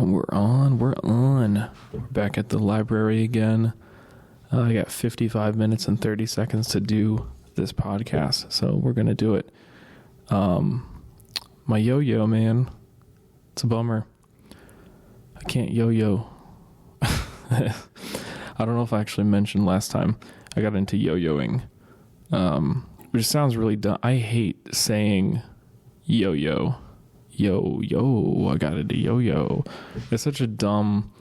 We're on. We're back at the library again. I got 55 minutes and 30 seconds to do this podcast, so we're going to do it. My yo-yo, man. It's a bummer. I can't yo-yo. I don't know if I actually mentioned last time I got into yo-yoing, which sounds really dumb. I hate saying yo-yo. Yo, I got into yo-yo. It's such a dumb...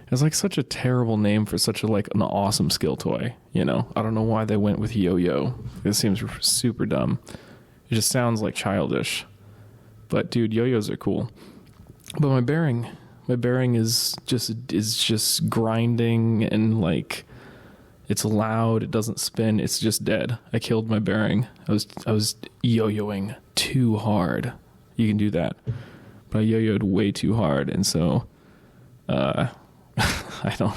It's like such a terrible name for such a like an awesome skill toy, you know? I don't know why they went with yo-yo. It seems super dumb. It just sounds like childish. But dude, yo-yos are cool. But my bearing is just grinding and like it's loud, it doesn't spin, it's just dead. I killed my bearing. I was yo-yoing too hard. You can do that. But I yo-yoed way too hard, and so I don't,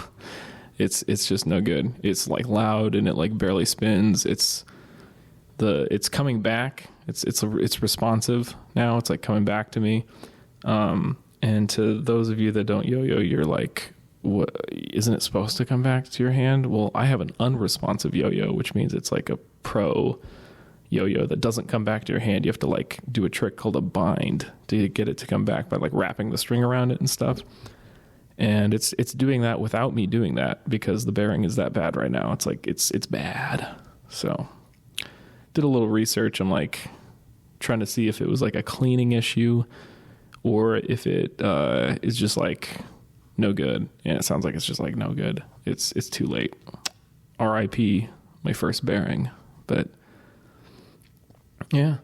it's just no good. It's like loud and it like barely spins. It's coming back. It's responsive now. It's like coming back to me. And to those of you that don't yo-yo, you're like, what, isn't it supposed to come back to your hand? Well, I have an unresponsive yo-yo, which means it's like a pro yo-yo that doesn't come back to your hand. You have to like do a trick called a bind to get it to come back by like wrapping the string around it and stuff. And it's doing that without me doing that because the bearing is that bad right now. It's like, it's bad. So did a little research. I'm like trying to see if it was like a cleaning issue or if it is just like no good. And it sounds like it's just like no good. It's too late. RIP, my first bearing. But yeah.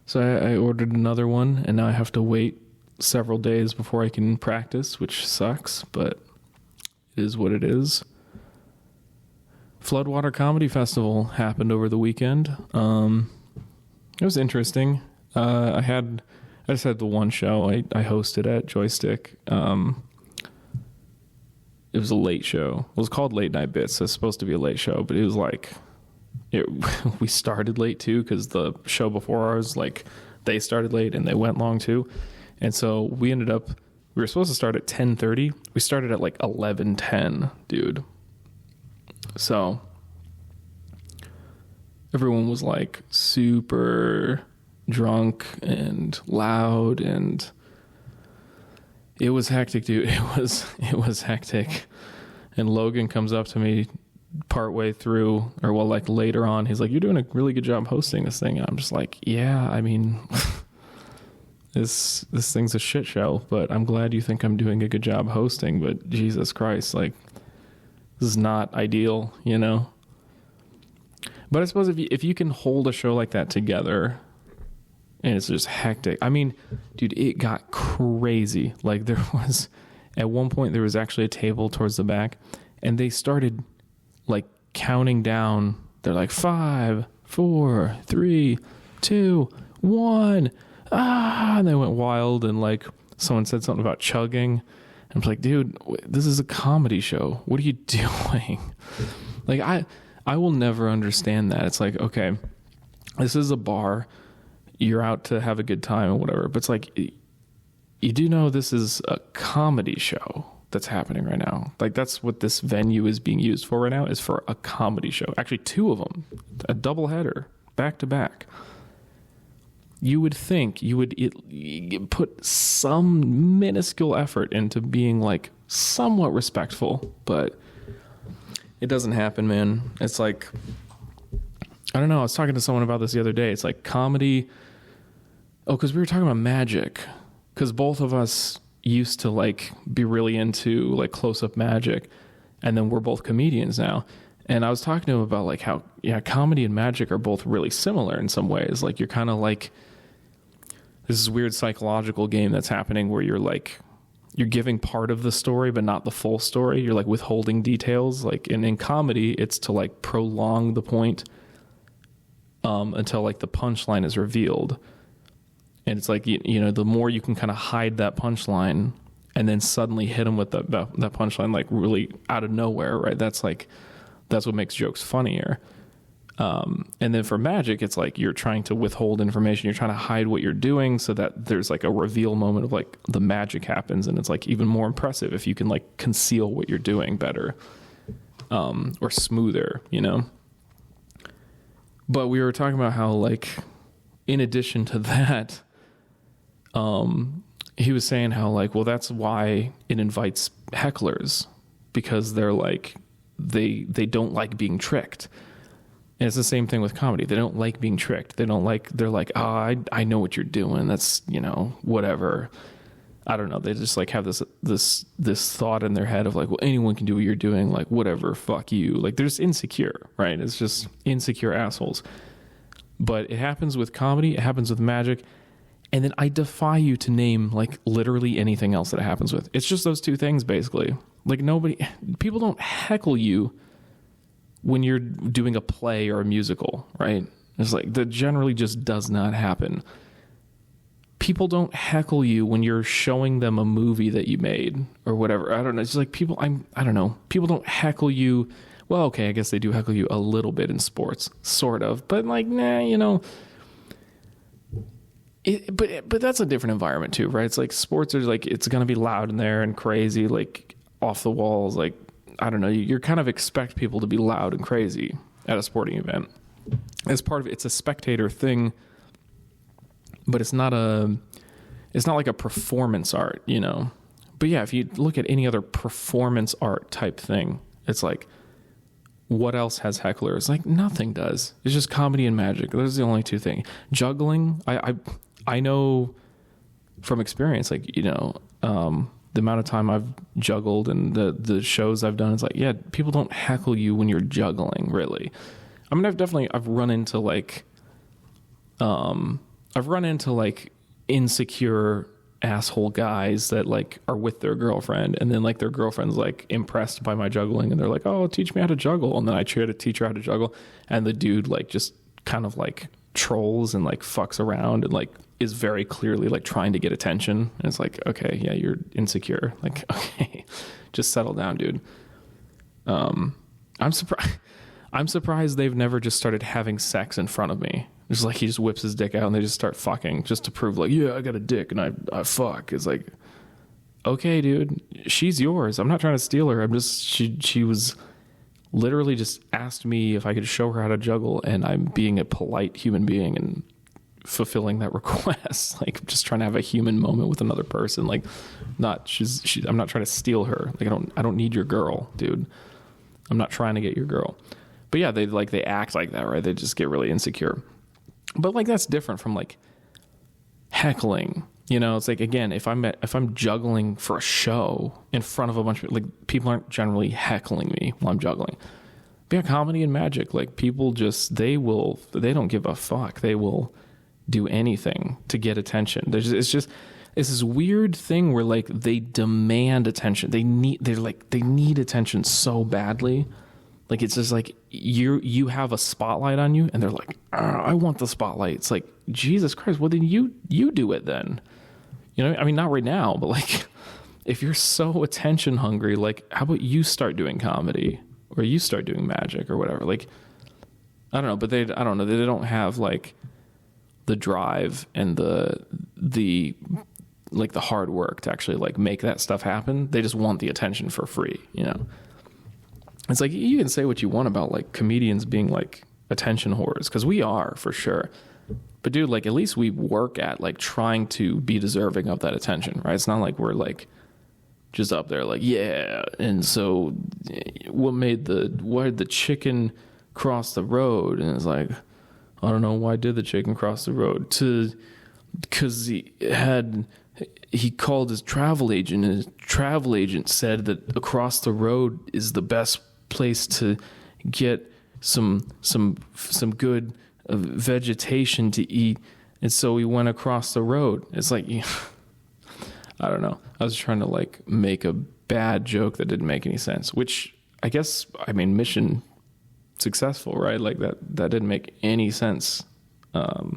So I ordered another one and now I have to wait several days before I can practice, which sucks, but it is what it is. Floodwater Comedy Festival happened over the weekend. It was interesting. I just had the one show I hosted at Joystick. It was a late show. It was called Late Night Bits. So it's supposed to be a late show, but it was like we started late too because the show before ours, like they started late and they went long too. And so we were supposed to start at 10:30. We started at like 11:10, dude. So everyone was like super drunk and loud and it was hectic, dude. It was hectic. And Logan comes up to me partway through, or well, like later on, he's like, "You're doing a really good job hosting this thing." And I'm just like, "Yeah, I mean, this thing's a shit show, but I'm glad you think I'm doing a good job hosting, but Jesus Christ, like, this is not ideal, you know?" But I suppose if you can hold a show like that together and it's just hectic. I mean, dude, it got crazy. Like at one point there was actually a table towards the back and they started like counting down. They're like 5, 4, 3, 2, 1. And they went wild and like someone said something about chugging. I'm like, dude, this is a comedy show. What are you doing? Like, I will never understand that. It's like, okay, this is a bar. You're out to have a good time or whatever. But it's like, you do know this is a comedy show that's happening right now. Like, that's what this venue is being used for right now, is for a comedy show. Actually, 2 of them. A double header, back to back. You would think you would put some minuscule effort into being like somewhat respectful, but it doesn't happen, man. It's like, I don't know. I was talking to someone about this the other day. It's like comedy. Oh, because we were talking about magic. Because both of us used to like be really into like close-up magic, and then we're both comedians now. And I was talking to him about like how, yeah, comedy and magic are both really similar in some ways. Like you're kind of like, this is weird psychological game that's happening where you're like, you're giving part of the story, but not the full story. You're like withholding details. Like in comedy, it's to like prolong the point until like the punchline is revealed. And it's like, you know, the more you can kind of hide that punchline and then suddenly hit them with that punchline, like really out of nowhere, right? That's what makes jokes funnier. And then for magic, it's like you're trying to withhold information. You're trying to hide what you're doing so that there's like a reveal moment of like the magic happens. And it's like even more impressive if you can like conceal what you're doing better, or smoother, you know? But we were talking about how like, in addition to that, he was saying how like, well, that's why it invites hecklers, because they're like, they don't like being tricked. And it's the same thing with comedy. They don't like being tricked. They're like, I know what you're doing. That's, you know, whatever. I don't know. They just like have this thought in their head of like, well, anyone can do what you're doing. Like, whatever, fuck you. Like, they're just insecure, right? It's just insecure assholes. But it happens with comedy. It happens with magic. And then I defy you to name like literally anything else that it happens with. It's just those two things, basically. Like people don't heckle you when you're doing a play or a musical, right? It's like that generally just does not happen. People don't heckle you when you're showing them a movie that you made or whatever. I don't know. It's just like I don't know. People don't heckle you. Well, okay, I guess they do heckle you a little bit in sports, sort of. But like, nah, you know. But that's a different environment too, right? It's like sports are like, it's going to be loud in there and crazy, like off the walls. Like, I don't know. You kind of expect people to be loud and crazy at a sporting event. As part of it, it's a spectator thing, but it's not like a performance art, you know? But yeah, if you look at any other performance art type thing, it's like, what else has hecklers? Like nothing does. It's just comedy and magic. Those are the only two things. Juggling, I know from experience, like, you know, the amount of time I've juggled and the shows I've done, it's like, yeah, people don't heckle you when you're juggling, really. I mean, I've run into like insecure asshole guys that like are with their girlfriend, and then like their girlfriend's like impressed by my juggling, and they're like, oh, teach me how to juggle. And then I try to teach her how to juggle, and the dude like just kind of like trolls and like fucks around and like is very clearly like trying to get attention. And it's like, okay, yeah, you're insecure. Like, okay, just settle down, dude. I'm surprised they've never just started having sex in front of me. It's like he just whips his dick out and they just start fucking just to prove like, yeah, I got a dick and I fuck. It's like, okay, dude, she's yours. I'm not trying to steal her. I'm just, she was literally just asked me if I could show her how to juggle, and I'm being a polite human being and fulfilling that request. Like, just trying to have a human moment with another person. Like, I'm not trying to steal her. Like, I don't need your girl, dude. I'm not trying to get your girl. But yeah, they act like that, right? They just get really insecure. But like, that's different from like heckling. You know, it's like, again, if I'm juggling for a show in front of a bunch of like, people aren't generally heckling me while I'm juggling. But yeah, comedy and magic, like people just, they don't give a fuck. They will do anything to get attention. It's this weird thing where like they demand attention. They need attention so badly. Like, it's just like you have a spotlight on you, and they're like, I want the spotlight. It's like, Jesus Christ, well then you do it then. You know, I mean, not right now, but like, if you're so attention hungry, like, how about you start doing comedy, or you start doing magic or whatever? Like, I don't know, but I don't know. They don't have like the drive and the like the hard work to actually like make that stuff happen. They just want the attention for free, you know? It's like, you can say what you want about like comedians being like attention whores, because we are, for sure. But dude, like, at least we work at like trying to be deserving of that attention, right? It's not like we're like just up there like, yeah. And so why did the chicken cross the road? And it's like, I don't know, why did the chicken cross the road? Because he called his travel agent, and his travel agent said that across the road is the best place to get some good vegetation to eat. And so we went across the road. It's like, I don't know. I was trying to like make a bad joke that didn't make any sense, which I guess, I mean, mission successful, right? Like that didn't make any sense. But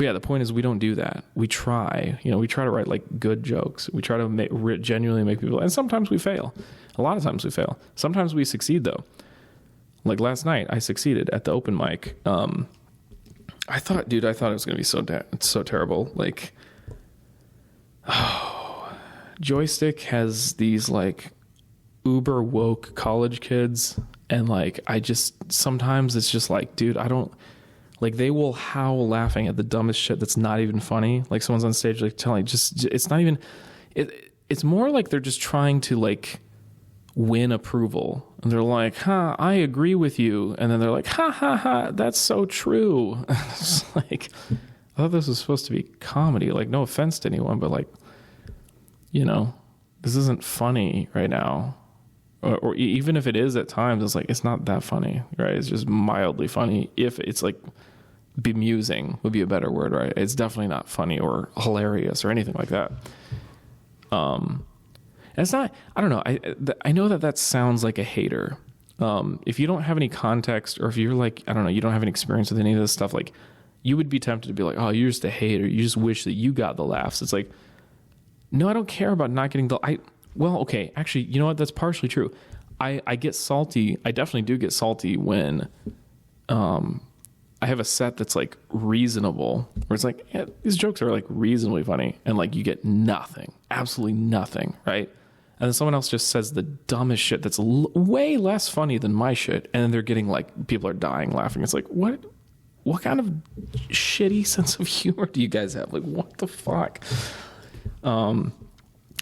yeah, the point is, we don't do that. We try to write like good jokes. We try to genuinely make people, and sometimes we fail. A lot of times we fail. Sometimes we succeed though. Like last night I succeeded at the open mic. I thought it was going to be so terrible. Like, Joystick has these like uber woke college kids, and like sometimes it's just like, dude, I don't like, they will howl laughing at the dumbest shit that's not even funny. Like someone's on stage like telling it's not even it's more like they're just trying to like win approval, and they're like, I agree with you, and then they're like, ha, that's so true. It's like, I thought this was supposed to be comedy. Like, no offense to anyone, but like, this isn't funny right now. Or even if it is at times, it's like, it's not that funny, right? It's just mildly funny. If it's like bemusing would be a better word, right? It's definitely not funny or hilarious or anything like that. And it's not, I don't know. I know that sounds like a hater. If you don't have any context, or if you're like, I don't know, you don't have any experience with any of this stuff, like you would be tempted to be like, oh, you're just a hater. You just wish that you got the laughs. It's like, no, I don't care about not getting well, okay, actually, you know what? That's partially true. I get salty. I definitely do get salty when I have a set that's like reasonable, where it's like, yeah, these jokes are like reasonably funny, and like you get nothing, absolutely nothing, right? And then someone else just says the dumbest shit that's way less funny than my shit, and then they're getting like, people are dying laughing. It's like, what kind of shitty sense of humor do you guys have? Like, what the fuck?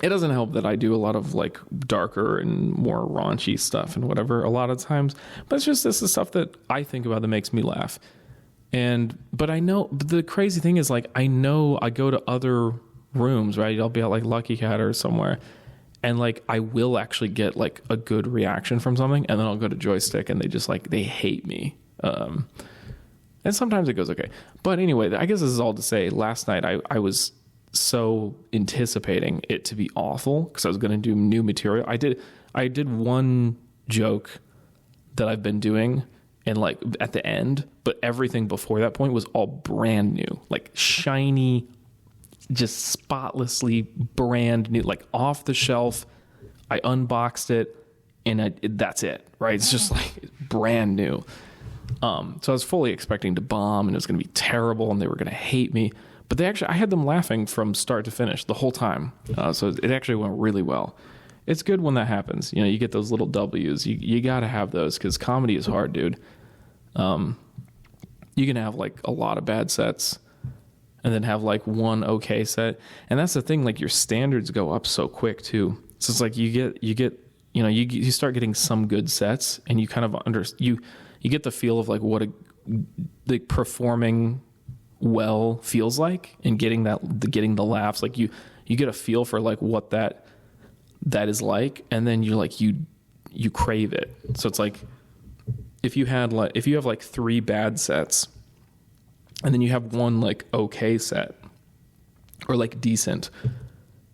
It doesn't help that I do a lot of like darker and more raunchy stuff and whatever a lot of times, but this is stuff that I think about that makes me laugh. But the crazy thing is, like, I know I go to other rooms, right? I'll be at like Lucky Cat or somewhere, and like I will actually get like a good reaction from something, and then I'll go to Joystick and they just like, they hate me. And sometimes it goes okay. But anyway, I guess this is all to say, last night I was so anticipating it to be awful because I was going to do new material. I did one joke that I've been doing, and like at the end, but everything before that point was all brand new, like shiny, just spotlessly brand new, like off the shelf. I unboxed it, and that's it, right? It's just like brand new. So I was fully expecting to bomb, and it was going to be terrible, and they were going to hate me. But I had them laughing from start to finish the whole time. So it actually went really well. It's good when that happens. You get those little W's. You got to have those, because comedy is hard, dude. You can have like a lot of bad sets and then have like one okay set. And that's the thing, like your standards go up so quick too. So it's like you start getting some good sets, and you kind of you get the feel of like what the performing well feels like, and getting the laughs. Like you get a feel for like what that is like, and then you're like, you crave it. So it's like, if you have like 3 bad sets, and then you have one like okay set or like decent,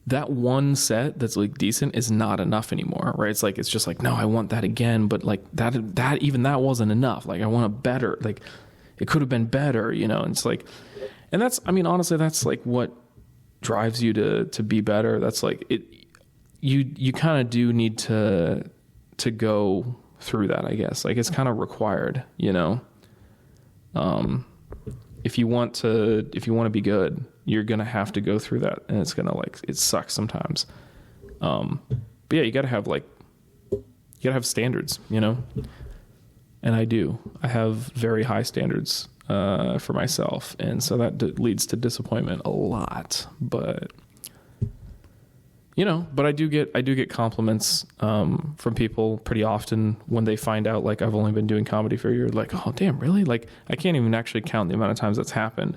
that one set that's like decent is not enough anymore, right? It's just like, no, I want that again, but like that wasn't enough. Like I want a better, like it could have been better, and it's like, and that's, I mean, honestly, that's like what drives you to be better. That's like it, you kind of do need to go through that, I guess. Like it's kind of required, if you want to be good, you're going to have to go through that, and it's going to like, it sucks sometimes. But yeah, you got to have standards, and I have very high standards for myself, and so that leads to disappointment a lot. But but I do get compliments from people pretty often when they find out like I've only been doing comedy for a year. Like, oh damn, really? Like I can't even actually count the amount of times that's happened.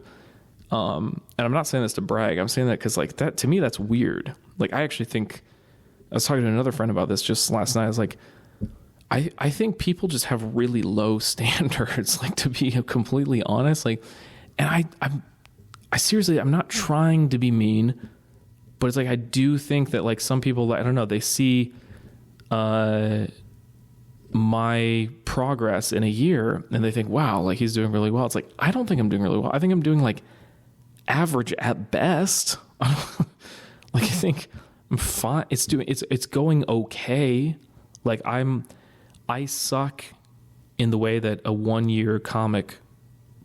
And I'm not saying this to brag. I'm saying that because like that, to me, that's weird. Like I actually think, I was talking to another friend about this just last night. I was like, I think people just have really low standards, like, to be completely honest. Like, and I seriously, I'm not trying to be mean, but it's like, I do think that like some people, I don't know, they see my progress in a year and they think, wow, like he's doing really well. It's like, I don't think I'm doing really well. I think I'm doing like average at best. Like I think I'm fine. It's going okay. Like I suck in the way that a 1-year comic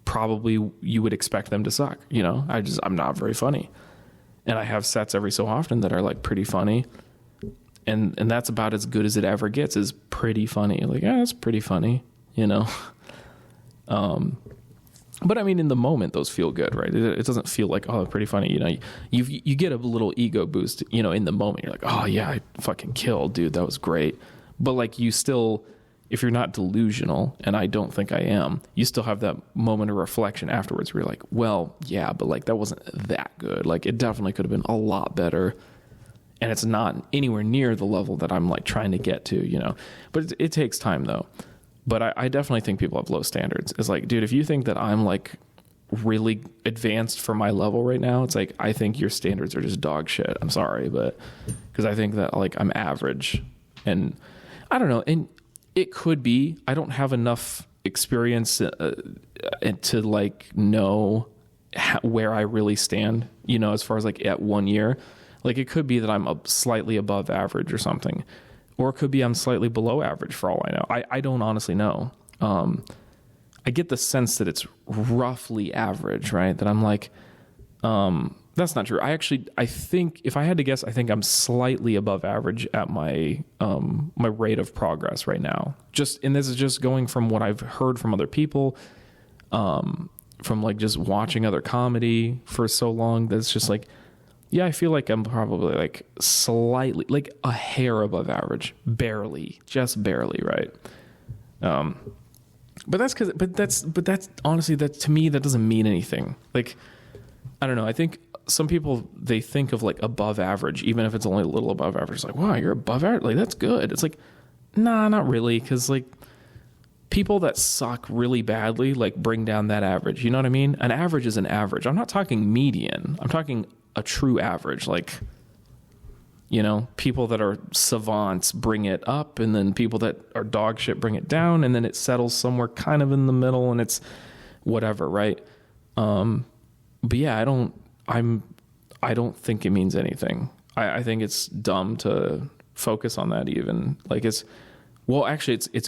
probably you would expect them to suck. You know, I'm not very funny. And I have sets every so often that are like pretty funny. And that's about as good as it ever gets, is pretty funny. Like, yeah, that's pretty funny, you know? But I mean, in the moment, those feel good, right? It doesn't feel like, oh, pretty funny. You know, you get a little ego boost, you know, in the moment. You're like, oh yeah, I fucking killed, dude. That was great. But like, you still, if you're not delusional, and I don't think I am, you still have that moment of reflection afterwards where you're like, well, yeah, but like, that wasn't that good. Like, it definitely could have been a lot better. And it's not anywhere near the level that I'm like trying to get to, you know, but it takes time though. But I definitely think people have low standards. It's like, dude, if you think that I'm like really advanced for my level right now, it's like, I think your standards are just dog shit. I'm sorry, but because I think that like I'm average, and I don't know. And it could be, I don't have enough experience to like know where I really stand, you know, as far as like at 1 year. Like, it could be that I'm slightly above average or something, or it could be I'm slightly below average for all I know. I don't honestly know. I get the sense that it's roughly average, right? That I'm like, that's not true. I think if I had to guess, I think I'm slightly above average at my rate of progress right now. And this is just going from what I've heard from other people, from like just watching other comedy for so long. That's just like, yeah, I feel like I'm probably like slightly, like a hair above average, just barely, right? But that's honestly, that to me, that doesn't mean anything. Like, I don't know. I think some people, they think of like above average, even if it's only a little above average. It's like, wow, you're above average. Like, that's good. It's like, nah, not really. Cause like people that suck really badly, like bring down that average. You know what I mean? An average is an average. I'm not talking median. I'm talking a true average. Like, you know, people that are savants bring it up, and then people that are dog shit bring it down, and then it settles somewhere kind of in the middle, and it's whatever, right? But yeah, I don't think it means anything. I think it's dumb to focus on that even. Like, it's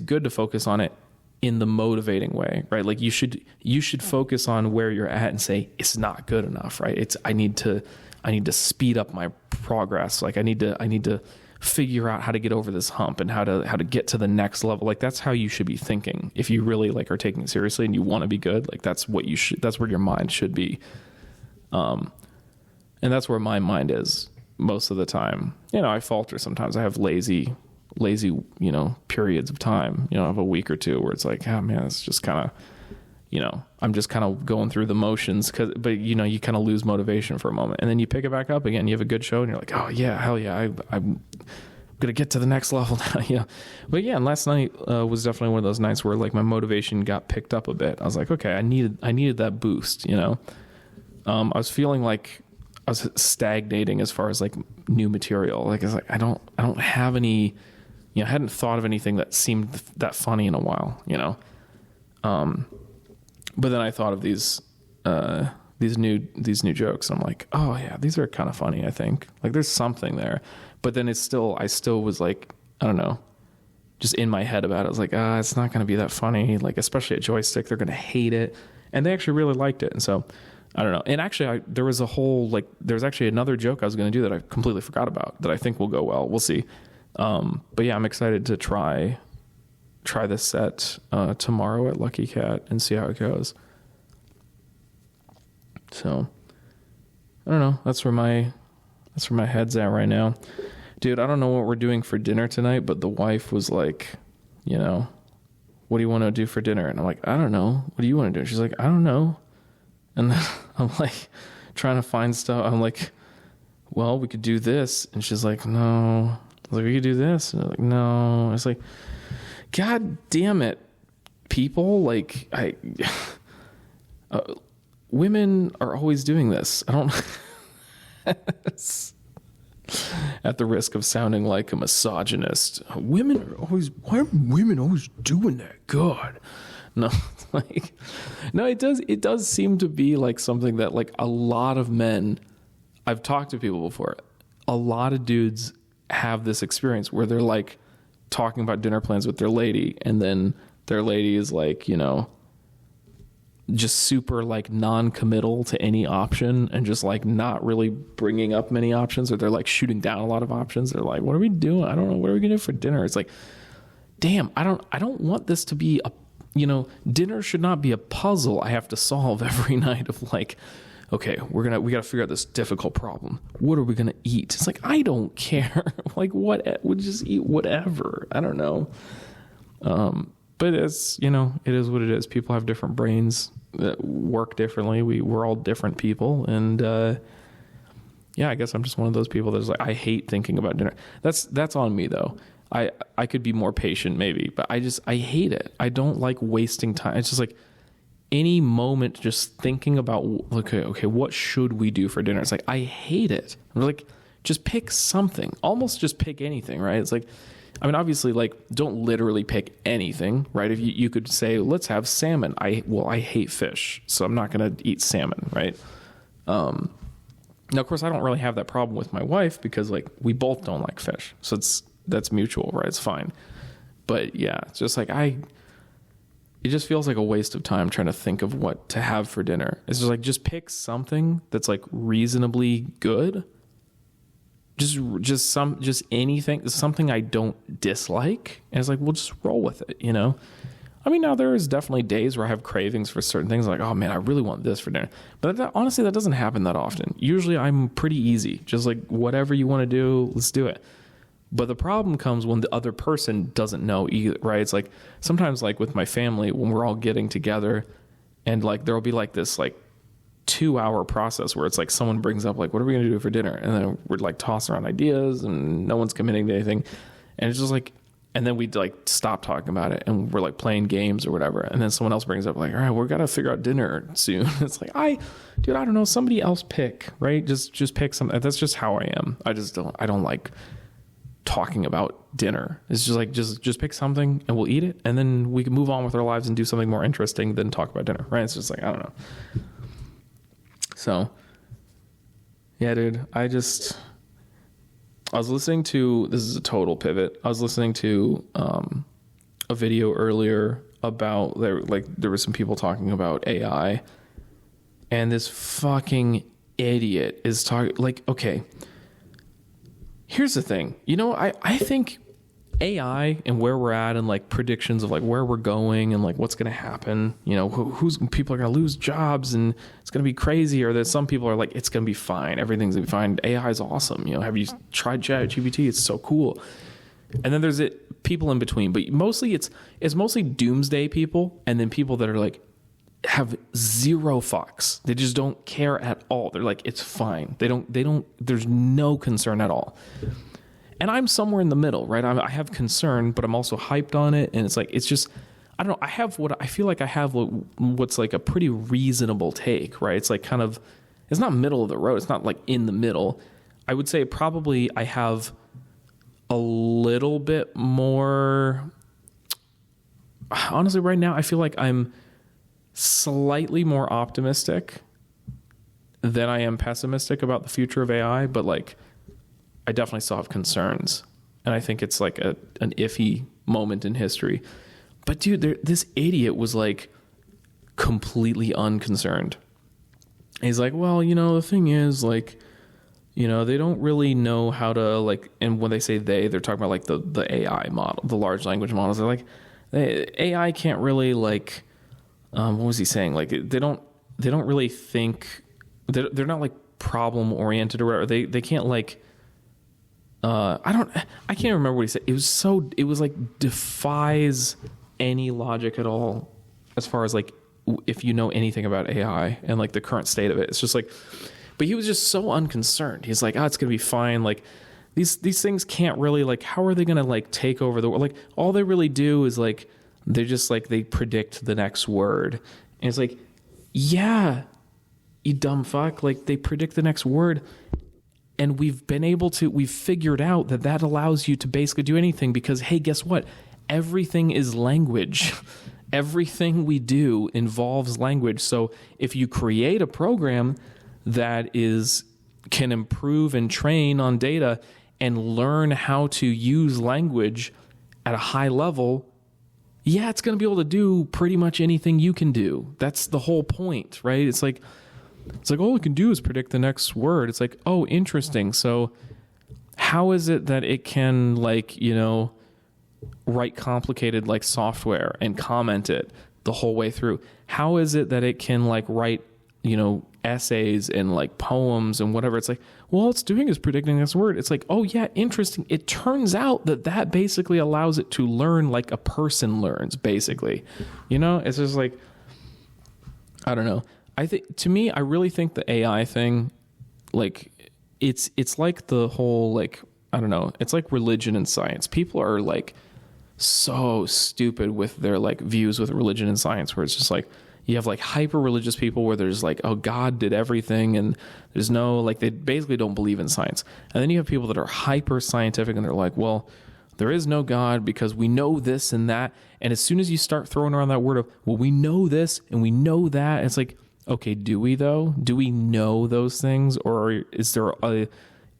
good to focus on it in the motivating way, right? Like, you should focus on where you're at and say, it's not good enough, right? I need to speed up my progress. Like, I need to figure out how to get over this hump and how to get to the next level. Like, that's how you should be thinking. If you really like are taking it seriously and you want to be good, like that's where your mind should be. And that's where my mind is most of the time. You know, I falter sometimes. I have lazy, you know, periods of time, you know, of a week or two where it's like, oh man, it's just kind of, you know, I'm just kind of going through the motions, but you know, you kind of lose motivation for a moment, and then you pick it back up again. You have a good show and you're like, oh yeah, hell yeah, I'm going to get to the next level now. Yeah. But yeah, and last night was definitely one of those nights where like my motivation got picked up a bit. I was like, okay, I needed that boost, you know? I was feeling like I was stagnating as far as like new material. Like, it's like, I don't have any, you know, I hadn't thought of anything that seemed that funny in a while, you know? But then I thought of these new jokes. I'm like, oh yeah, these are kind of funny. I think like there's something there, but then I still was like, I don't know, just in my head about it. I was like, it's not going to be that funny. Like, especially at Joystick, they're going to hate it. And they actually really liked it. And so I don't know. And actually there's actually another joke I was going to do that I completely forgot about that I think will go well. We'll see. But yeah, I'm excited to try this set tomorrow at Lucky Cat and see how it goes. So I don't know. That's where my head's at right now. Dude, I don't know what we're doing for dinner tonight, but the wife was like, you know, what do you want to do for dinner? And I'm like, I don't know. What do you want to do? She's like, I don't know. And then I'm like trying to find stuff. I'm like, well, we could do this. And she's like, no. I was like, we could do this. And I'm like, no. It's like, God damn it, people. Like, women are always doing this. I don't, at the risk of sounding like a misogynist, why are women always doing that? God. No, like, no, it does seem to be like something that like a lot of men, I've talked to people before, a lot of dudes have this experience where they're like talking about dinner plans with their lady, and then their lady is like, just super like non-committal to any option and just like not really bringing up many options, or they're like shooting down a lot of options. They're like, what are we doing? I don't know. What are we gonna do for dinner? It's like, damn, I don't want this to be dinner should not be a puzzle I have to solve every night of like, okay, we got to figure out this difficult problem. What are we going to eat? It's like, I don't care. Like, we'll just eat whatever. I don't know. But it's, it is what it is. People have different brains that work differently. We're all different people. And, I guess I'm just one of those people that's like, I hate thinking about dinner. That's on me though. I could be more patient maybe, but I hate it. I don't like wasting time. It's just like any moment just thinking about, okay, what should we do for dinner? It's like, I hate it. I'm like, just pick something. Almost just pick anything, right? It's like, I mean, obviously, like, don't literally pick anything, right? If you could say, let's have salmon. I hate fish, so I'm not going to eat salmon, right? Now, of course, I don't really have that problem with my wife because, like, we both don't like fish. So that's mutual, right? It's fine. But yeah, it's just like it just feels like a waste of time trying to think of what to have for dinner. It's just like, just pick something that's like reasonably good. Just anything, something I don't dislike. And it's like, we'll just roll with it, I mean, now there is definitely days where I have cravings for certain things, like, oh man, I really want this for dinner. But honestly, that doesn't happen that often. Usually I'm pretty easy. Just like, whatever you want to do, let's do it. But the problem comes when the other person doesn't know either, right? It's like, sometimes like with my family, when we're all getting together and like, there'll be like this like 2-hour process where it's like someone brings up like, what are we going to do for dinner? And then we're like tossing around ideas and no one's committing to anything. And it's just like, and then we'd like stop talking about it and we're like playing games or whatever. And then someone else brings up like, all right, we're got to figure out dinner soon. It's like, I don't know. Somebody else pick, right? Just pick something. That's just how I am. I don't like talking about dinner. It's just like, just pick something and we'll eat it. And then we can move on with our lives and do something more interesting than talk about dinner, right? It's just like, I don't know. So yeah, dude, I was listening to, this is a total pivot. I was listening to, a video earlier about there were some people talking about AI, and this fucking idiot is talking like, okay, here's the thing. I think AI and where we're at and like predictions of like where we're going and like what's going to happen, who's people are going to lose jobs and it's going to be crazy, or that some people are like, it's going to be fine. Everything's going to be fine. AI is awesome. Have you tried ChatGPT? It's so cool. And then there's people in between, but mostly it's mostly doomsday people. And then people that are like, have zero fucks. They just don't care at all. They're like, it's fine. There's no concern at all. And I'm somewhere in the middle, right? I have concern, but I'm also hyped on it. And it's like, it's just, I don't know. I feel like I have what's like a pretty reasonable take, right? It's like kind of, it's not middle of the road. It's not like in the middle. I would say probably I have a little bit more, honestly, right now, I feel like I'm slightly more optimistic than I am pessimistic about the future of AI, but like, I definitely still have concerns. And I think it's like an iffy moment in history. But dude, this idiot was like completely unconcerned. He's like, well, the thing is like, they don't really know how to like, and when they say they're talking about like the AI model, the large language models. They're like, AI can't really like, what was he saying? Like they don't really think, they're not like problem oriented or whatever. They can't like, I can't remember what he said. It was like defies any logic at all as far as like, if you know anything about AI and like the current state of it. It's just like, but he was just so unconcerned. He's like, it's going to be fine. Like these things can't really like, how are they going to like take over the world? Like all they really do is like, they're just like, they predict the next word. And it's like, yeah, you dumb fuck. Like they predict the next word. And we've figured out that allows you to basically do anything because, hey, guess what? Everything is language. Everything we do involves language. So if you create a program that can improve and train on data and learn how to use language at a high level, yeah, it's going to be able to do pretty much anything you can do. That's the whole point, right? It's like all it can do is predict the next word. It's like, oh, interesting. So how is it that it can, like, you know, write complicated like software and comment it the whole way through? How is it that it can like write, you know, essays and like poems and whatever? It's like, well, all it's doing is predicting this word. It's like, oh yeah, interesting. It turns out that basically allows it to learn like a person learns, basically. You know, it's just like, I don't know. I think, to me, I really think the AI thing, like, it's like the whole, like, I don't know, it's like religion and science. People are like so stupid with their like views with religion and science, where it's just like, you have like hyper religious people where there's like, oh, God did everything, and there's no, like, they basically don't believe in science. And then you have people that are hyper scientific and they're like, well, there is no God because we know this and that. And as soon as you start throwing around that word of, well, we know this and we know that, it's like, okay, do we though? Do we know those things? Or is there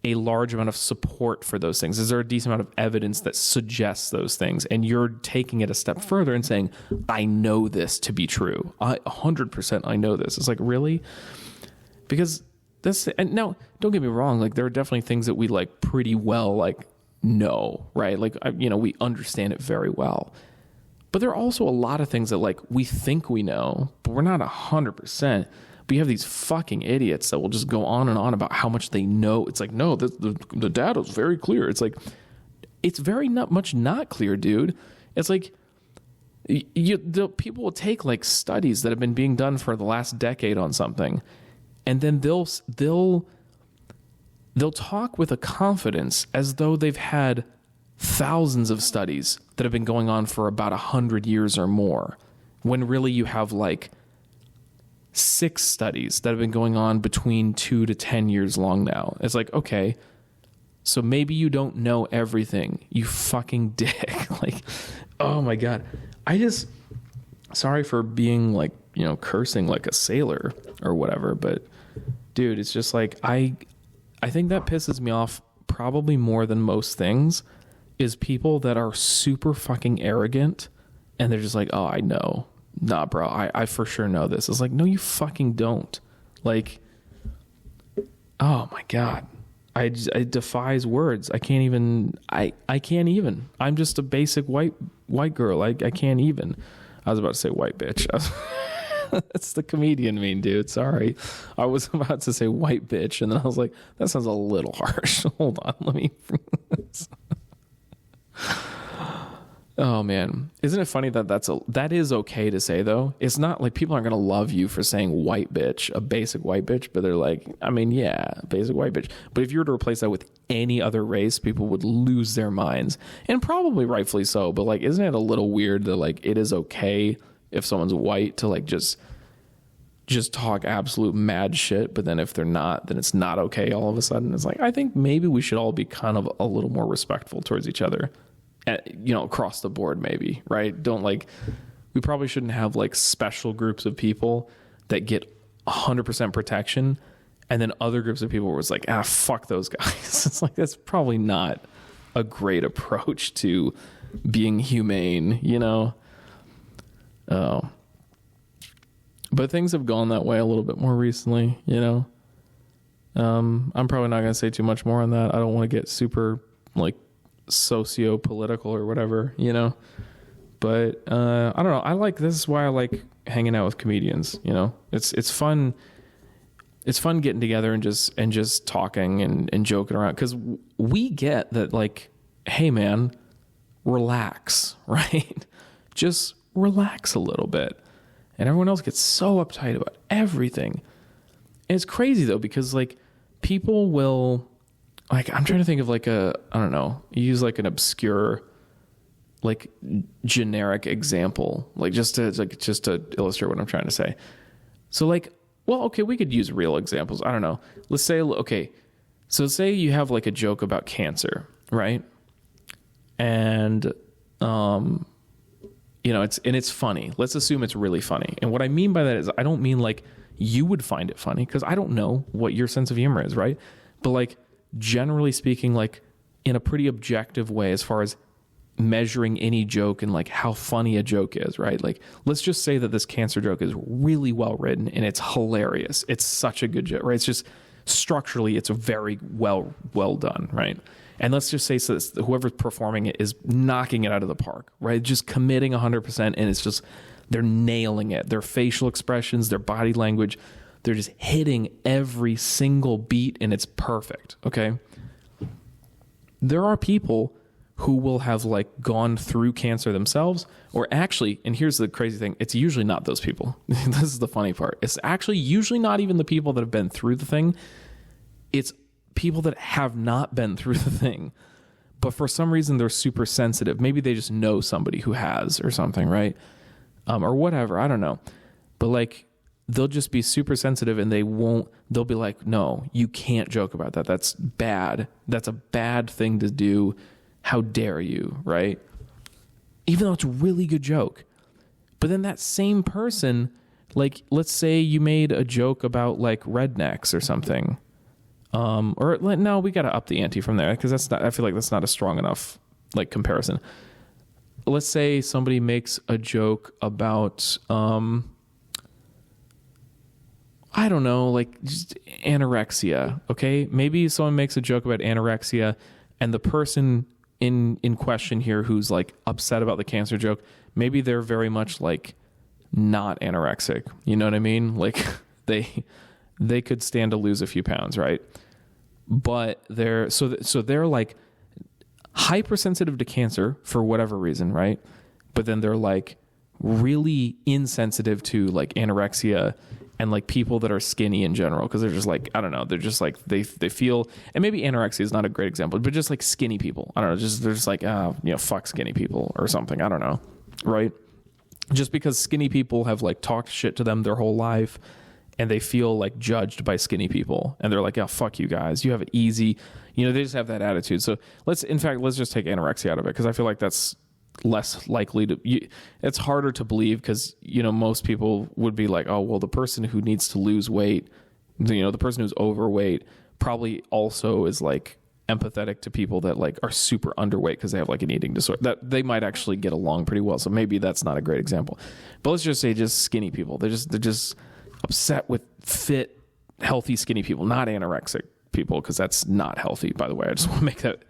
a large amount of support for those things? Is there a decent amount of evidence that suggests those things? And you're taking it a step further and saying, I know this to be true. 100% I know this. It's like, really? Because this, and now, don't get me wrong, like, there are definitely things that we like pretty well, like, know, right? Like, you know, we understand it very well. But there are also a lot of things that like we think we know, but we're not 100%. But you have these fucking idiots that will just go on and on about how much they know. It's like, no, the data is very clear. It's like, it's very not clear, dude. It's like, people will take like studies that have been being done for the last decade on something, and then they'll talk with a confidence as though they've had thousands of studies that have been going on for about 100 years or more, when really you have like 6 studies that have been going on between 2 to 10 years long now. It's like, okay, so maybe you don't know everything, you fucking dick. Like, oh my God. Sorry for being like, you know, cursing like a sailor or whatever, but dude, it's just like, I think that pisses me off probably more than most things, is people that are super fucking arrogant and they're just like, oh, I know. Nah, bro, I for sure know this. It's like, no, you fucking don't. Like, oh my God. It defies words. I can't even. I'm just a basic white girl. I can't even. I was about to say white bitch. That's the comedian mean, dude. Sorry. I was about to say white bitch, and then I was like, that sounds a little harsh. Hold on, let me. Oh man, isn't it funny that that is okay to say though? It's not like people aren't gonna love you for saying white bitch, a basic white bitch, but they're like, I mean, yeah, basic white bitch. But if you were to replace that with any other race, people would lose their minds, and probably rightfully so. But like, isn't it a little weird that like it is okay if someone's white to like just talk absolute mad shit, but then if they're not, then it's not okay all of a sudden? It's like, I think maybe we should all be kind of a little more respectful towards each other. You know, across the board, maybe, right? Don't like, we probably shouldn't have like special groups of people that get 100% protection, and then other groups of people where it's like, fuck those guys. It's like, that's probably not a great approach to being humane, you know? Oh, but things have gone that way a little bit more recently, you know? I'm probably not going to say too much more on that. I don't want to get super like socio-political or whatever, you know, but I don't know, this is why I like hanging out with comedians, you know. It's fun getting together and just talking and joking around, because we get that, like, hey man, relax, right? Just relax a little bit, and everyone else gets so uptight about everything. And it's crazy though, because like people will, like, I'm trying to think of like I don't know, use like an obscure, like generic example, like just to illustrate what I'm trying to say. So like, well, okay, we could use real examples. I don't know. Let's say, okay, so say you have like a joke about cancer, right? And, you know, it's funny. Let's assume it's really funny. And what I mean by that is, I don't mean like you would find it funny, because I don't know what your sense of humor is, right? But like, generally speaking, like in a pretty objective way, as far as measuring any joke and like how funny a joke is, right? Like, let's just say that this cancer joke is really well written and it's hilarious. It's such a good joke, right? It's just structurally, it's a very well done, right? And let's just say so whoever's performing it is knocking it out of the park, right? Just committing 100%, and it's just, they're nailing it. Their facial expressions, their body language, they're just hitting every single beat, and it's perfect, okay? There are people who will have like gone through cancer themselves, or actually, and here's the crazy thing, it's usually not those people. This is the funny part. It's actually usually not even the people that have been through the thing. It's people that have not been through the thing, but for some reason they're super sensitive. Maybe they just know somebody who has or something, right? Or whatever, I don't know. But like, they'll just be super sensitive, and they'll be like, no, you can't joke about that. That's bad. That's a bad thing to do. How dare you, right? Even though it's a really good joke. But then that same person, like, let's say you made a joke about like rednecks or something. Or no, we got to up the ante from there, because I feel like that's not a strong enough like comparison. Let's say somebody makes a joke about, I don't know, like just anorexia. Okay. Maybe someone makes a joke about anorexia, and the person in question here who's like upset about the cancer joke, maybe they're very much like not anorexic. You know what I mean? Like they could stand to lose a few pounds, right? But they're like hypersensitive to cancer for whatever reason, right? But then they're like really insensitive to like anorexia and like people that are skinny in general, because they're just like, I don't know, they're just like they feel, and maybe anorexia is not a great example, but just like skinny people, I don't know, they're just like, fuck skinny people or something, I don't know, right? Just because skinny people have like talked shit to them their whole life, and they feel like judged by skinny people, and they're like, oh, fuck you guys, you have it easy, they just have that attitude. So let's just take anorexia out of it, because I feel like that's less likely to, it's harder to believe, because most people would be like, oh well, the person who needs to lose weight, the person who's overweight probably also is like empathetic to people that like are super underweight because they have like an eating disorder, that they might actually get along pretty well. So maybe that's not a great example, but let's just say just skinny people, they're just upset with fit, healthy skinny people, not anorexic people, because that's not healthy, by the way. I just want to make that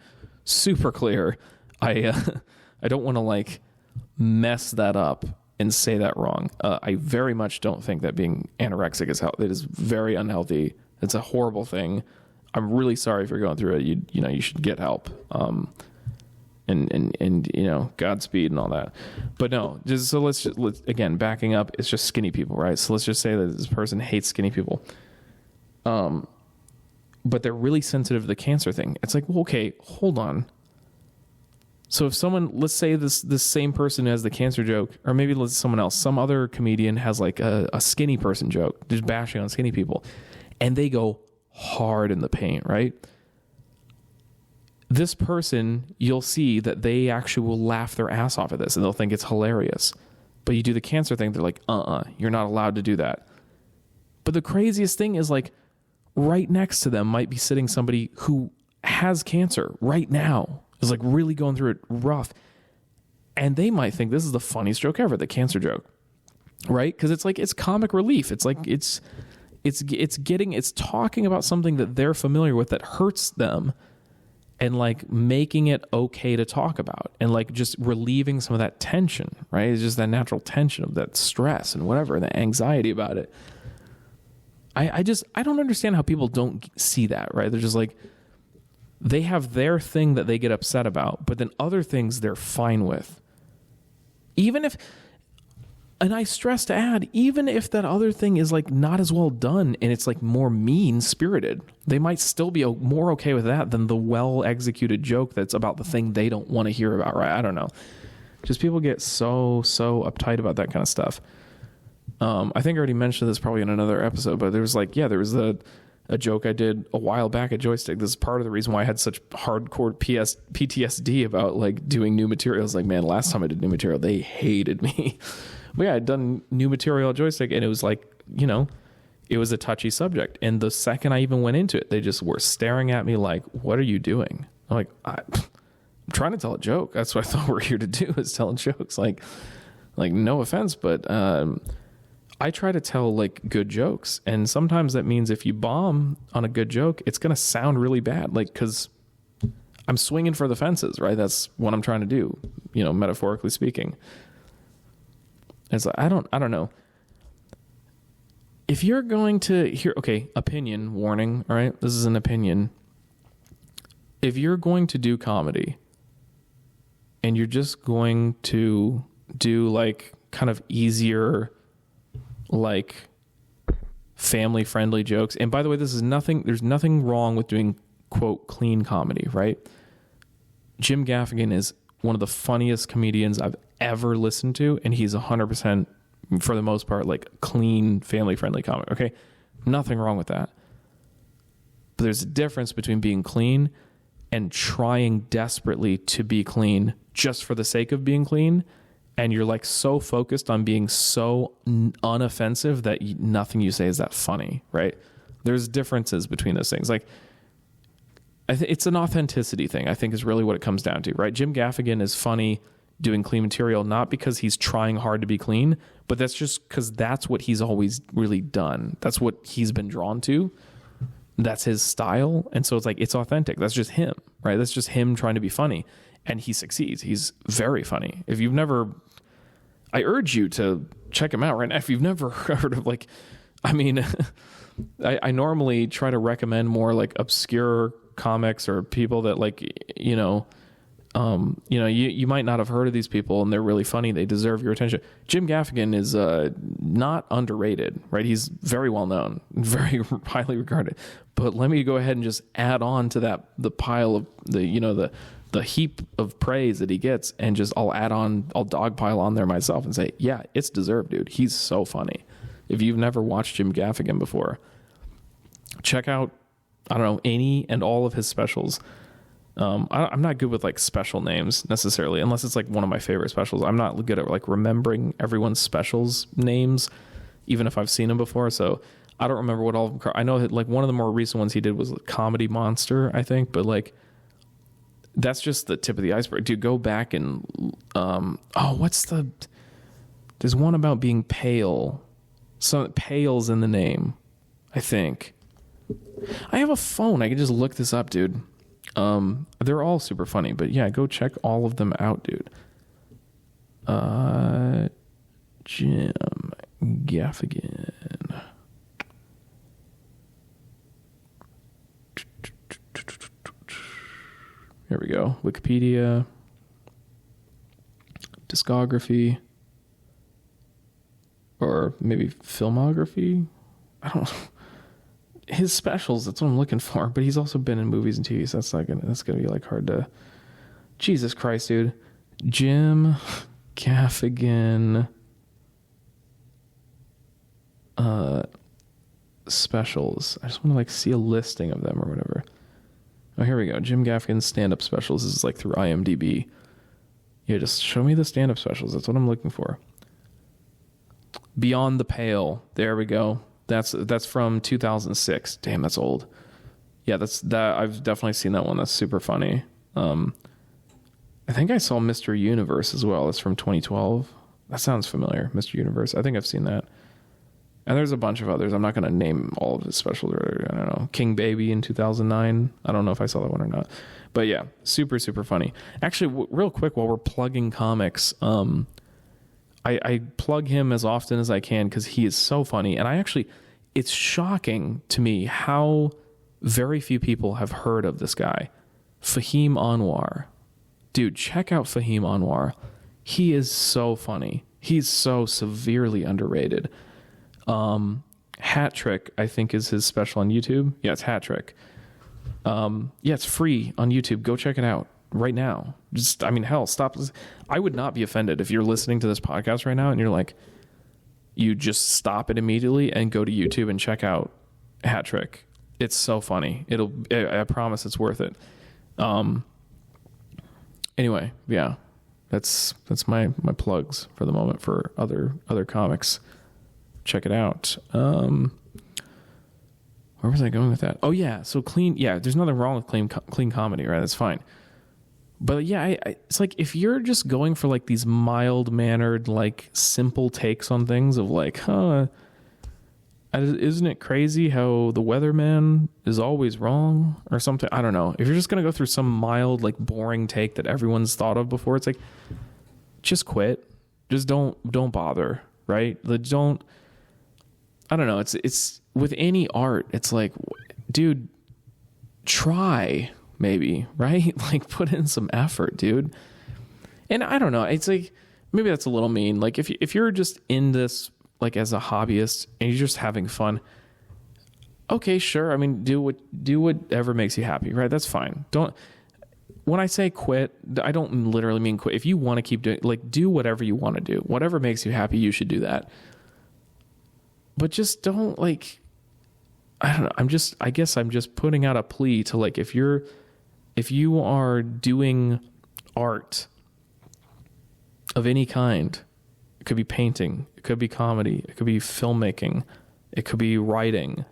super clear. I don't want to like mess that up and say that wrong. I very much don't think that being anorexic is healthy. It is very unhealthy. It's a horrible thing. I'm really sorry if you're going through it. You should get help. And Godspeed and all that. But no, let's again, backing up, it's just skinny people, right? So let's just say that this person hates skinny people. But they're really sensitive to the cancer thing. It's like, well, okay, hold on. So if someone, let's say this same person who has the cancer joke, or maybe someone else, some other comedian has like a skinny person joke, just bashing on skinny people, and they go hard in the paint, right? This person, you'll see that they actually will laugh their ass off at this, and they'll think it's hilarious. But you do the cancer thing, they're like, you're not allowed to do that. But the craziest thing is like right next to them might be sitting somebody who has cancer right now, is like really going through it rough. And they might think this is the funniest joke ever, the cancer joke, right? Because it's like, it's comic relief. It's like, it's talking about something that they're familiar with that hurts them, and like making it okay to talk about, and like just relieving some of that tension, right? It's just that natural tension of that stress and whatever, and the anxiety about it. I don't understand how people don't see that, right? They're just like, they have their thing that they get upset about, but then other things they're fine with. Even if, and I stress to add, even if that other thing is like not as well done and it's like more mean-spirited, they might still be more okay with that than the well-executed joke that's about the thing they don't want to hear about, right? I don't know. Just people get so uptight about that kind of stuff. I think I already mentioned this probably in another episode, but there was a joke I did a while back at Joystick. This is part of the reason why I had such hardcore PTSD about like doing new materials. Like, man, last time I did new material, they hated me. But yeah, I'd done new material at Joystick, and it was like, it was a touchy subject. And the second I even went into it, they just were staring at me like, what are you doing? I'm like, trying to tell a joke. That's what I thought we're here to do, is tell jokes. Like no offense, but I try to tell like good jokes, and sometimes that means if you bomb on a good joke, it's gonna sound really bad. Like, because I'm swinging for the fences, right? That's what I'm trying to do, metaphorically speaking. It's like, I don't know. If you're going to hear, okay, opinion warning, all right? This is an opinion. If you're going to do comedy and you're just going to do like kind of easier, like family friendly jokes. And by the way, there's nothing wrong with doing quote clean comedy, right? Jim Gaffigan is one of the funniest comedians I've ever listened to. And he's 100%, for the most part, like clean, family friendly comedy. Okay. Nothing wrong with that. But there's a difference between being clean and trying desperately to be clean just for the sake of being clean. And you're like so focused on being so unoffensive that nothing you say is that funny, right? There's differences between those things. Like, it's an authenticity thing, I think, is really what it comes down to, right? Jim Gaffigan is funny doing clean material, not because he's trying hard to be clean, but that's just because that's what he's always really done. That's what he's been drawn to. That's his style. And so it's like, it's authentic. That's just him, right? That's just him trying to be funny. And he succeeds. He's very funny. If you've never, I urge you to check him out right now. If you've never heard of, like, I mean, I normally try to recommend more like obscure comics or people that, like, you might not have heard of these people and they're really funny. They deserve your attention. Jim Gaffigan is not underrated, right? He's very well known, very highly regarded. But let me go ahead and just add on to that, the pile of the heap of praise that he gets, and just I'll dogpile on there myself and say, yeah, it's deserved, dude. He's so funny. If you've never watched Jim Gaffigan before, check out, I don't know, any and all of his specials. I'm not good with like special names necessarily, unless it's like one of my favorite specials. I'm not good at like remembering everyone's specials names, even if I've seen them before. So I don't remember what all of them. I know that like one of the more recent ones he did was Comedy Monster, I think, but like that's just the tip of the iceberg. Dude, go back and there's one about being pale. So pale's in the name, I think. I have a phone. I can just look this up, dude. They're all super funny, but yeah, go check all of them out, dude. Jim Gaffigan. Here we go. Wikipedia. Discography. Or maybe filmography. I don't know. His specials, that's what I'm looking for. But he's also been in movies and TV, so that's gonna be like hard to. Jesus Christ, dude. Jim Gaffigan specials. I just want to like see a listing of them or whatever. Oh, here we go. Jim Gaffigan's stand-up specials. This is like through IMDb. Yeah, just show me the stand-up specials. That's what I'm looking for. Beyond the Pale. There we go. That's from 2006. Damn, that's old. Yeah, that. I've definitely seen that one. That's super funny. I think I saw Mr. Universe as well. That's from 2012. That sounds familiar. Mr. Universe. I think I've seen that. And there's a bunch of others. I'm not going to name all of his specials. I don't know. King Baby in 2009. I don't know if I saw that one or not. But yeah, super, super funny. Actually, real quick, while we're plugging comics, I plug him as often as I can because he is so funny. And it's shocking to me how very few people have heard of this guy. Fahim Anwar. Dude, check out Fahim Anwar. He is so funny. He's so severely underrated. Hat Trick, I think, is his special on YouTube. Yeah, it's Hat Trick. Yeah, it's free on YouTube. Go check it out right now. Hell, stop. I would not be offended if you're listening to this podcast right now and you're like, you just stop it immediately and go to YouTube and check out Hat Trick. It's so funny. I promise it's worth it. Anyway, yeah, that's my plugs for the moment for other comics. Check it out. Where was I going with that? Oh yeah, so clean. Yeah, there's nothing wrong with clean comedy, right? That's fine. But yeah, it's like if you're just going for like these mild mannered, like simple takes on things of like, isn't it crazy how the weatherman is always wrong or something? I don't know. If you're just going to go through some mild, like boring take that everyone's thought of before, it's like, just quit. Just don't bother. Right. I don't know. It's with any art. It's like, dude, try. Maybe, right? Like put in some effort, dude. And I don't know. It's like, maybe that's a little mean. Like if you're just in this, like as a hobbyist and you're just having fun, okay, sure. I mean, do whatever makes you happy, right? That's fine. When I say quit, I don't literally mean quit. If you want to keep doing, like, do whatever you want to do, whatever makes you happy, you should do that. But just don't like, I don't know. I guess I'm just putting out a plea to like, if you are doing art of any kind, it could be painting, it could be comedy, it could be filmmaking, it could be writing,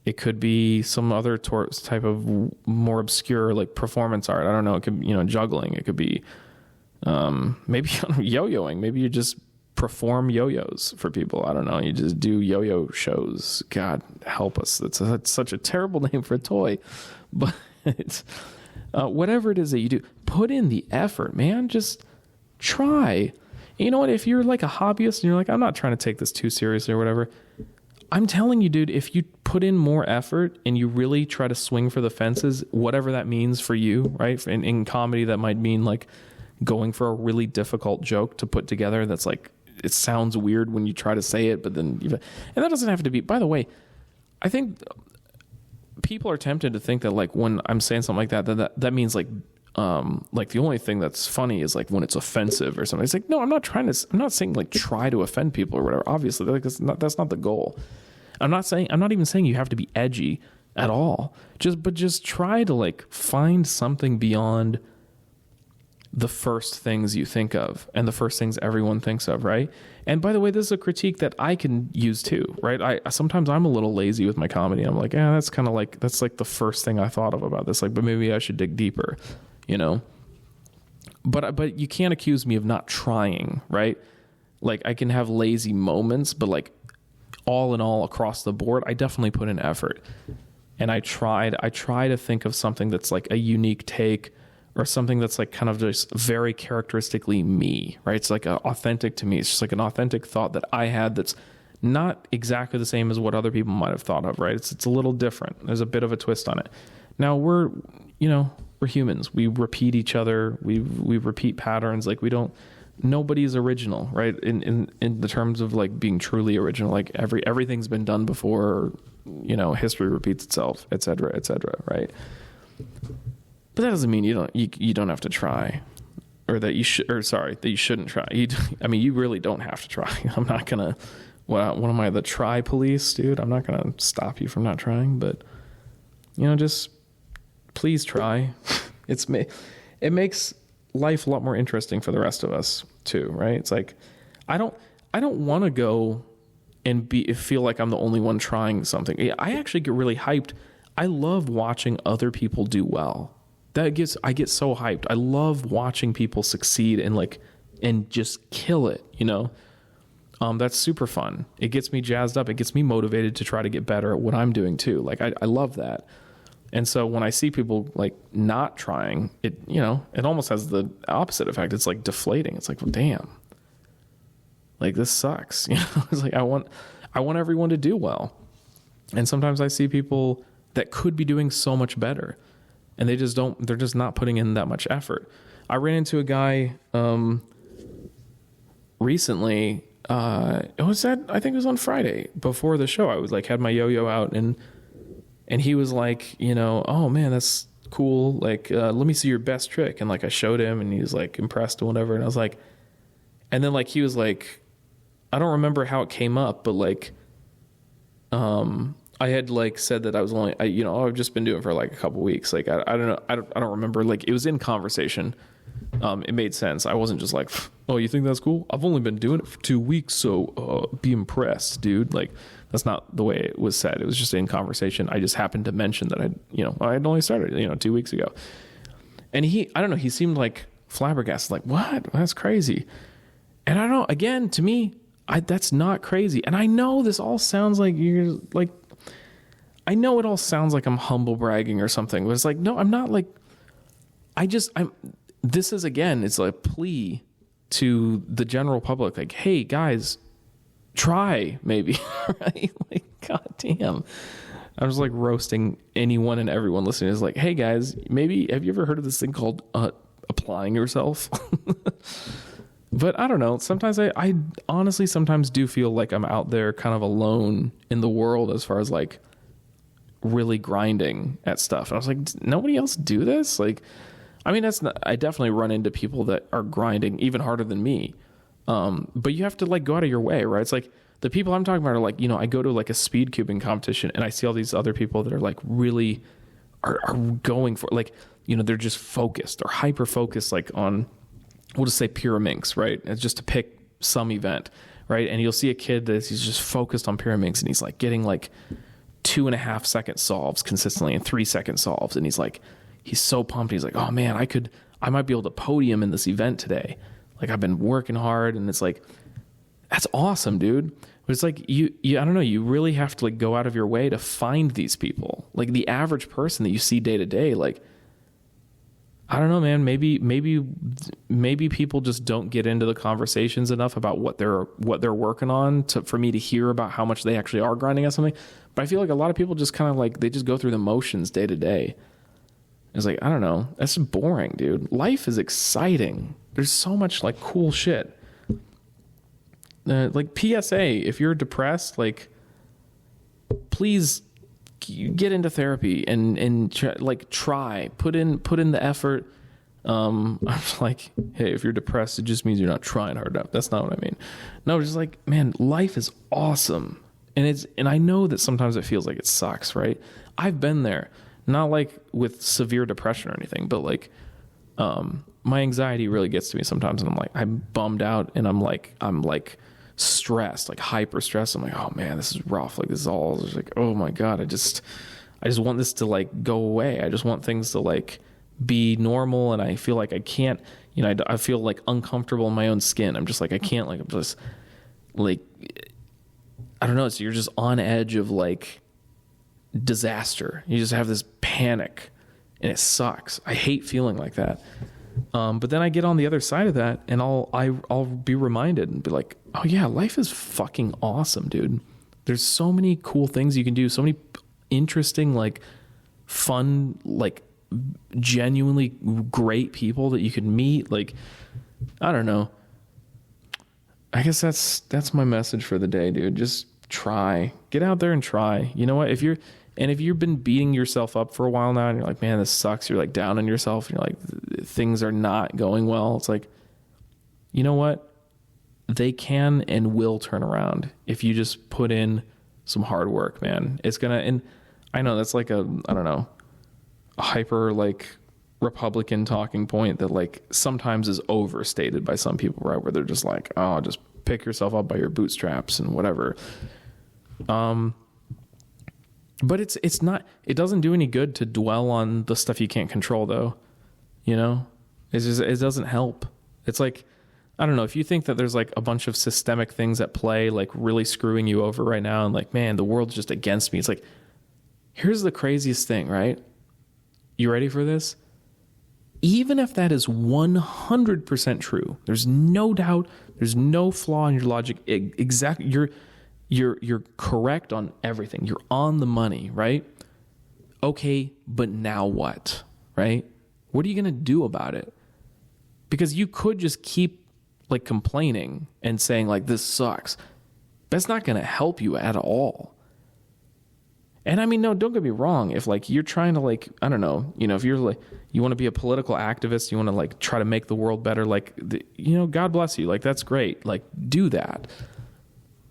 it could be some other type of more obscure like performance art. I don't know. It could be, juggling. It could be maybe yo-yoing. Maybe you just perform yo-yos for people. I don't know. You just do yo-yo shows. God help us. That's such a terrible name for a toy, but it's... whatever it is that you do, put in the effort, man. Just try. You know what? If you're like a hobbyist and you're like, I'm not trying to take this too seriously or whatever, I'm telling you, dude, if you put in more effort and you really try to swing for the fences, whatever that means for you, right? In comedy, that might mean like going for a really difficult joke to put together. That's like, it sounds weird when you try to say it, but then, and that doesn't have to be, by the way, I think people are tempted to think that like when I'm saying something like that means like the only thing that's funny is like when it's offensive or something. It's like, no, I'm not saying like try to offend people or whatever. Obviously, like that's not the goal. I'm not even saying you have to be edgy at all. Just try to like find something beyond the first things you think of and the first things everyone thinks of, right? And by the way, this is a critique that I can use too, right? Sometimes I'm a little lazy with my comedy. I'm like, that's kind of like, that's like the first thing I thought of about this. Like, but maybe I should dig deeper, But you can't accuse me of not trying, right? Like I can have lazy moments, but like all in all across the board, I definitely put in effort. And I try to think of something that's like a unique take or something that's like kind of just very characteristically me, right? It's like authentic to me. It's just like an authentic thought that I had that's not exactly the same as what other people might have thought of, right? It's a little different. There's a bit of a twist on it. Now we're humans. We repeat each other. We repeat patterns. Like nobody's original, right? In the terms of like being truly original, like everything's been done before, history repeats itself, et cetera, right? But that doesn't mean you don't have to try, or that you shouldn't try. You really don't have to try. I'm not gonna. What am I, the try police, dude? I'm not gonna stop you from not trying, but just please try. It makes life a lot more interesting for the rest of us too, right? It's like I don't want to go and feel like I'm the only one trying something. I actually get really hyped. I love watching other people do well. I get so hyped. I love watching people succeed and just kill it, That's super fun. It gets me jazzed up. It gets me motivated to try to get better at what I'm doing too. Like I love that. And so when I see people like not trying, it almost has the opposite effect. It's like deflating. It's like, well, damn, like this sucks. It's like, I want everyone to do well. And sometimes I see people that could be doing so much better, and they're just not putting in that much effort. I ran into a guy recently. I think it was on Friday before the show. I was like, had my yo-yo out, and he was like, oh man, that's cool. Like, let me see your best trick. And like, I showed him, and he was like impressed or whatever. And I was like, and then like, he was like, I don't remember how it came up, but like, I had like said that I was only, I've just been doing it for like a couple weeks. Like, I don't know. I don't remember. Like, it was in conversation. It made sense. I wasn't just like, oh, you think that's cool? I've only been doing it for 2 weeks. So, be impressed, dude. Like, that's not the way it was said. It was just in conversation. I just happened to mention that I had only started, 2 weeks ago. And I don't know, he seemed like flabbergasted, like, what? That's crazy. And I don't know, again, to me, that's not crazy. And I know this all sounds like I know it all sounds like I'm humble bragging or something, but it's like, no, I'm not. Like, this is, again, it's a plea to the general public. Like, hey guys, try maybe, right? Like, God damn. I'm just like roasting anyone and everyone listening. Is like, hey guys, maybe, have you ever heard of this thing called applying yourself? But I don't know. Sometimes I honestly sometimes do feel like I'm out there kind of alone in the world as far as like really grinding at stuff. And I was like, does nobody else do this? Like, I mean, I definitely run into people that are grinding even harder than me. But you have to like go out of your way, right? It's like, the people I'm talking about are like, I go to like a speed cubing competition and I see all these other people that are like really are going for, like, they're just focused. They're hyper focused, like on, we'll just say Pyraminx, right? It's just to pick some event, right? And you'll see a kid he's just focused on Pyraminx and he's like getting like 2.5 second solves consistently and 3 second solves. And he's so pumped. He's like, oh man, I might be able to podium in this event today. Like, I've been working hard. And it's like, that's awesome, dude. But it's like, you I don't know, you really have to like go out of your way to find these people. Like, the average person that you see day to day, like, I don't know, man, maybe people just don't get into the conversations enough about what they're working on for me to hear about how much they actually are grinding at something. But I feel like a lot of people just kind of like, they just go through the motions day to day. It's like, I don't know, that's boring, dude. Life is exciting. There's so much like cool shit. Like, PSA, if you're depressed, like, please get into therapy and try, put in the effort. I'm like, hey, if you're depressed, it just means you're not trying hard enough. That's not what I mean. No, just like, man, life is awesome. And I know that sometimes it feels like it sucks, right? I've been there, not like with severe depression or anything, but like, my anxiety really gets to me sometimes. And I'm bummed out and I'm like stressed, like hyper stressed. I'm like, oh man, this is rough. Like, this is all just like, oh my God, I just want this to like go away. I just want things to like be normal. And I feel like I can't, I feel like uncomfortable in my own skin. I'm just like, I can't, like, I'm just like, I don't know. So you're just on edge of like disaster. You just have this panic and it sucks. I hate feeling like that. But then I get on the other side of that and I'll be reminded and be like, oh yeah, life is fucking awesome, dude. There's so many cool things you can do. So many interesting, like, fun, like, genuinely great people that you can meet. Like, I don't know. I guess that's my message for the day, dude. Just try. Get out there and try. You know what? If you've been beating yourself up for a while now and you're like, man, this sucks. You're like down on yourself and you're like, things are not going well. It's like, you know what? They can and will turn around if you just put in some hard work, man. It's gonna, and I know that's like I don't know, a hyper like Republican talking point that like sometimes is overstated by some people, right? Where they're just like, oh, just pick yourself up by your bootstraps and whatever. But it's not, it doesn't do any good to dwell on the stuff you can't control though. It's just, it doesn't help. It's like, I don't know, if you think that there's like a bunch of systemic things at play, like really screwing you over right now and like, man, the world's just against me. It's like, here's the craziest thing, right? You ready for this? Even if that is 100% true, there's no doubt, there's no flaw in your logic. Exactly. You're correct on everything. You're on the money, right? Okay, but now what, right? What are you going to do about it? Because you could just keep like complaining and saying like, this sucks. That's not going to help you at all. And I mean, no, don't get me wrong. If like you're trying to like, I don't know, if you're like, you want to be a political activist, you want to like try to make the world better, like, God bless you. Like, that's great. Like, do that.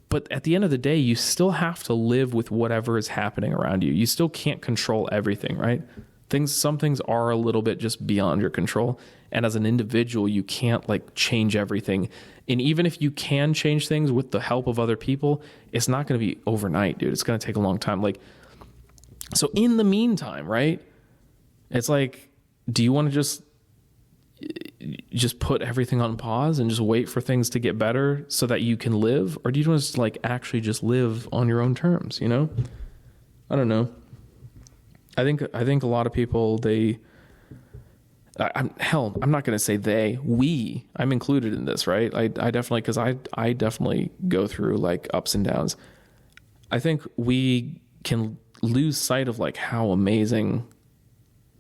But at the end of the day, you still have to live with whatever is happening around you. You still can't control everything, right? Some things are a little bit just beyond your control. And as an individual, you can't like change everything. And even if you can change things with the help of other people, it's not going to be overnight, dude. It's going to take a long time. Like, so in the meantime, right? It's like, do you want to just just put everything on pause and just wait for things to get better so that you can live? Or do you want to like actually just live on your own terms, you know? I don't know. I think a lot of people, I'm not going to say I'm included in this, right? I definitely, cause I definitely go through like ups and downs. I think we can lose sight of like how amazing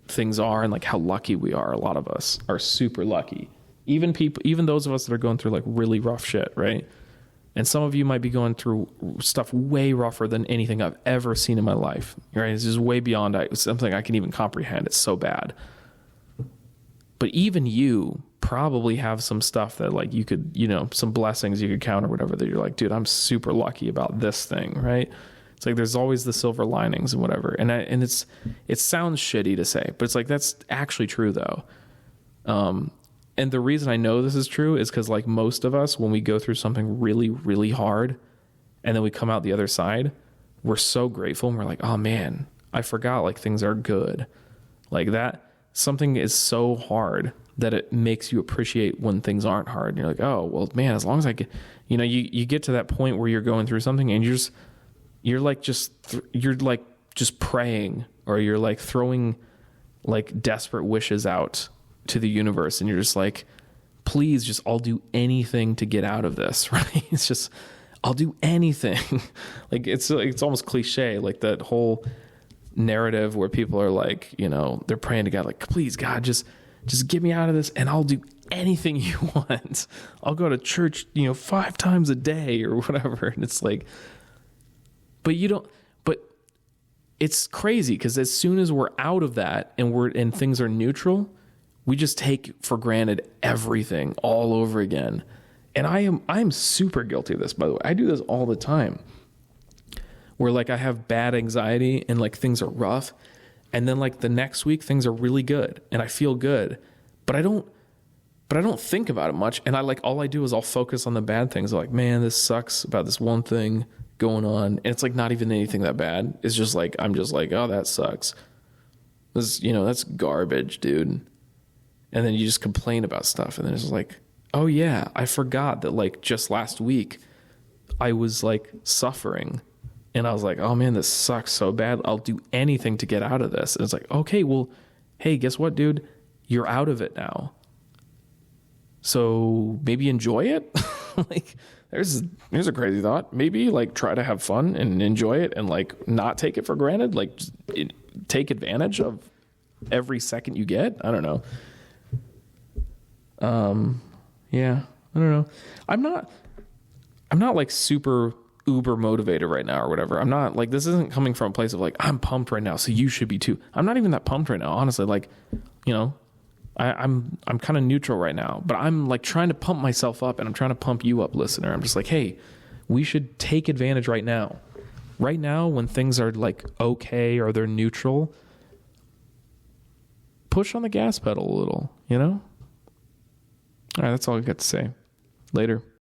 things are and like how lucky we are. A lot of us are super lucky. Even those of us that are going through like really rough shit, right? And some of you might be going through stuff way rougher than anything I've ever seen in my life, right? It's just way beyond something I can even comprehend. It's so bad. But even you probably have some stuff that like you could, you know, some blessings you could count or whatever that you're like, dude, I'm super lucky about this thing, right? It's like there's always the silver linings and whatever. And it sounds shitty to say, but it's like that's actually true though. And the reason I know this is true is because like most of us, when we go through something really, really hard and then we come out the other side, we're so grateful and we're like, oh man, I forgot like things are good. Like that, something is so hard that it makes you appreciate when things aren't hard. And you're like, oh, well, man, as long as I get, you know, you get to that point where you're going through something and you're just praying, or you're like throwing like desperate wishes out to the universe. And you're just like, please just, I'll do anything to get out of this. Right. It's just, I'll do anything. Like it's almost cliche. Like that whole narrative where people are like, you know, they're praying to God, like, please God, just get me out of this and I'll do anything you want. I'll go to church, you know, 5 times a day or whatever. And it's like, but it's crazy because as soon as we're out of that and things are neutral, we just take for granted everything all over again. And I'm super guilty of this, by the way. I do this all the time where like I have bad anxiety and like things are rough. And then like the next week things are really good and I feel good, but I don't think about it much. And all I do is I'll focus on the bad things. I'm like, man, this sucks about this one thing going on. And it's like not even anything that bad. It's just like, I'm just like, oh, that sucks. This, you know, that's garbage, dude. And then you just complain about stuff. And then it's just like, oh yeah, I forgot that like just last week I was like suffering. And I was like, oh man, this sucks so bad. I'll do anything to get out of this. And it's like, okay, well, hey, guess what, dude? You're out of it now. So maybe enjoy it. Like here's a crazy thought. Maybe like try to have fun and enjoy it and like not take it for granted. Like just take advantage of every second you get. I don't know. Yeah, I don't know. I'm not like super uber motivated right now or whatever. I'm not like, this isn't coming from a place of like, I'm pumped right now, so you should be too. I'm not even that pumped right now, honestly. Like, you know, I'm kind of neutral right now, but I'm like trying to pump myself up and I'm trying to pump you up, listener. I'm just like, hey, we should take advantage right now. Right now, when things are like okay or they're neutral, push on the gas pedal a little, you know? All right, that's all I've got to say. Later.